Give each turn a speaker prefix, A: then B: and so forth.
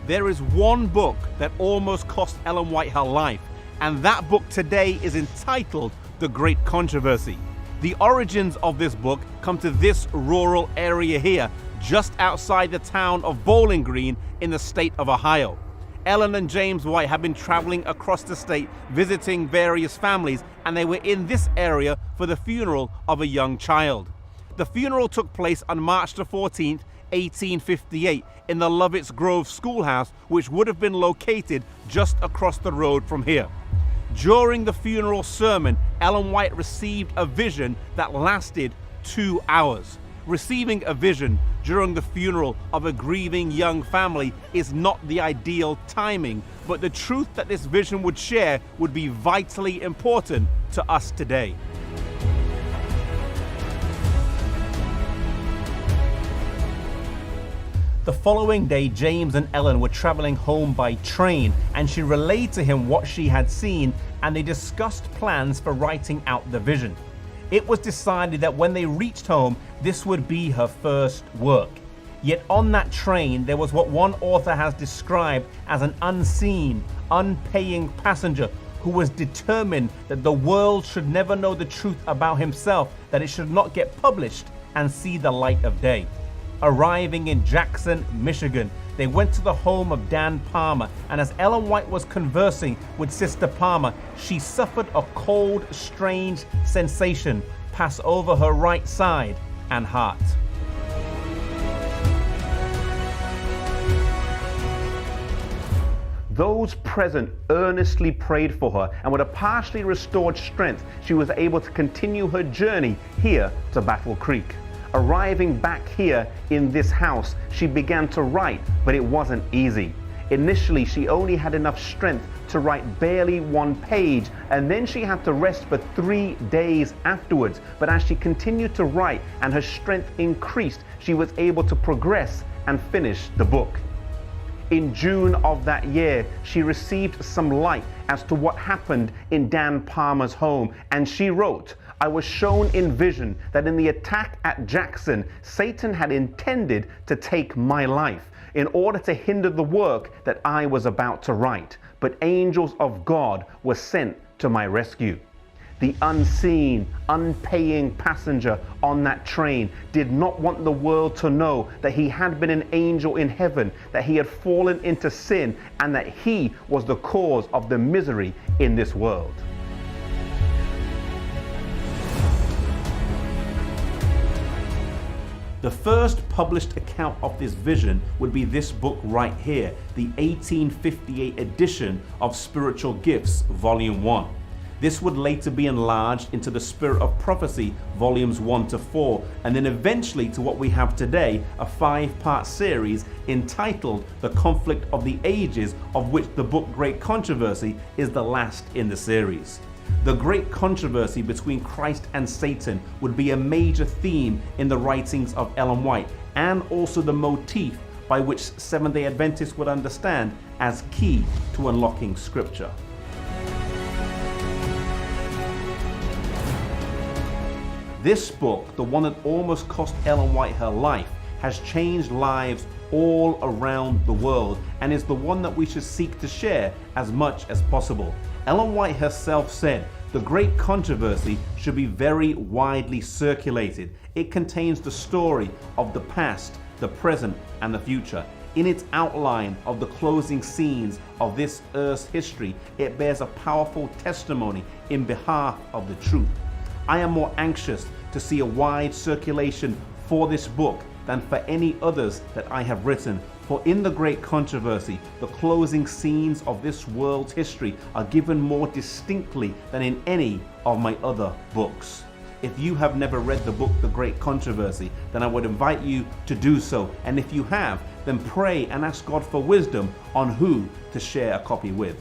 A: There is one book that almost cost Ellen White her life, and that book today is entitled The Great Controversy. The origins of this book come to this rural area here, just outside the town of Bowling Green in the state of Ohio. Ellen and James White have been traveling across the state visiting various families, and they were in this area for the funeral of a young child. The funeral took place on March the 14th, 1858 in the Lovett's Grove Schoolhouse, which would have been located just across the road from here. During the funeral sermon, Ellen White received a vision that lasted 2 hours. Receiving a vision during the funeral of a grieving young family is not the ideal timing, but the truth that this vision would share would be vitally important to us today. The following day, James and Ellen were traveling home by train, and she relayed to him what she had seen, and they discussed plans for writing out the vision. It was decided that when they reached home, this would be her first work. Yet on that train, there was what one author has described as an unseen, unpaying passenger who was determined that the world should never know the truth about himself, that it should not get published and see the light of day. Arriving in Jackson, Michigan, they went to the home of Dan Palmer, and as Ellen White was conversing with Sister Palmer, she suffered a cold, strange sensation pass over her right side and heart. Those present earnestly prayed for her, and with a partially restored strength, she was able to continue her journey here to Battle Creek. Arriving back here in this house, she began to write, but it wasn't easy. Initially, she only had enough strength to write barely 1 page, and then she had to rest for 3 days afterwards. But as she continued to write and her strength increased, she was able to progress and finish the book. In June of that year, she received some light as to what happened in Dan Palmer's home, and she wrote, "I was shown in vision that in the attack at Jackson, Satan had intended to take my life in order to hinder the work that I was about to write, but angels of God were sent to my rescue." The unseen, unpaying passenger on that train did not want the world to know that he had been an angel in heaven, that he had fallen into sin, and that he was the cause of the misery in this world. The first published account of this vision would be this book right here, the 1858 edition of Spiritual Gifts, Volume 1. This would later be enlarged into the Spirit of Prophecy, Volumes 1 to 4, and then eventually to what we have today, a 5-part series entitled The Conflict of the Ages, of which the book Great Controversy is the last in the series. The great controversy between Christ and Satan would be a major theme in the writings of Ellen White, and also the motif by which Seventh-day Adventists would understand as key to unlocking Scripture. This book, the one that almost cost Ellen White her life, has changed lives all around the world, and is the one that we should seek to share as much as possible. Ellen White herself said, "The Great Controversy should be very widely circulated. It contains the story of the past, the present, and the future. In its outline of the closing scenes of this earth's history, it bears a powerful testimony in behalf of the truth. I am more anxious to see a wide circulation for this book than for any others that I have written. For in the Great Controversy, the closing scenes of this world's history are given more distinctly than in any of my other books." If you have never read the book The Great Controversy, then I would invite you to do so. And if you have, then pray and ask God for wisdom on who to share a copy with.